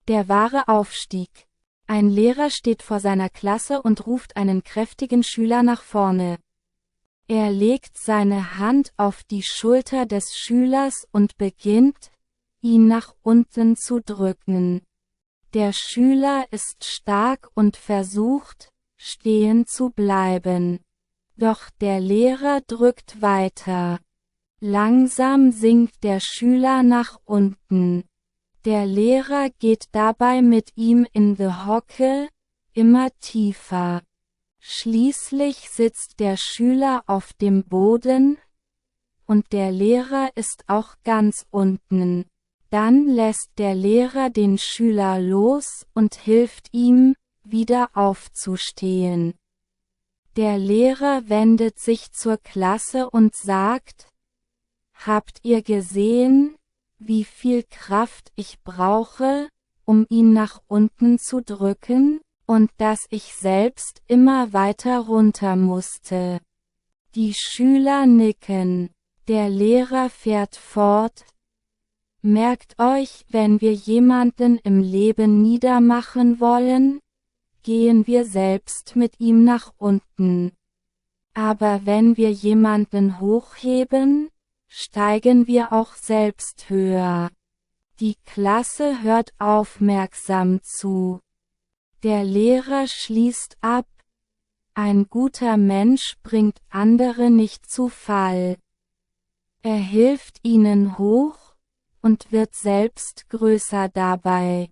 Der wahre Aufstieg. Ein Lehrer steht vor seiner Klasse und ruft einen kräftigen Schüler nach vorne. Er legt seine Hand auf die Schulter des Schülers und beginnt, ihn nach unten zu drücken. Der Schüler ist stark und versucht, stehen zu bleiben. Doch der Lehrer drückt weiter. Langsam sinkt der Schüler nach unten. Der Lehrer geht dabei mit ihm in die Hocke, immer tiefer. Schließlich sitzt der Schüler auf dem Boden, und der Lehrer ist auch ganz unten. Dann lässt der Lehrer den Schüler los und hilft ihm, wieder aufzustehen. Der Lehrer wendet sich zur Klasse und sagt: Habt ihr gesehen, wie viel Kraft ich brauche, um ihn nach unten zu drücken, und dass ich selbst immer weiter runter musste? Die Schüler nicken. Der Lehrer fährt fort: Merkt euch, wenn wir jemanden im Leben niedermachen wollen, gehen wir selbst mit ihm nach unten. Aber wenn wir jemanden hochheben, steigen wir auch selbst höher. Die Klasse hört aufmerksam zu. Der Lehrer schließt ab: Ein guter Mensch bringt andere nicht zu Fall. Er hilft ihnen hoch und wird selbst größer dabei.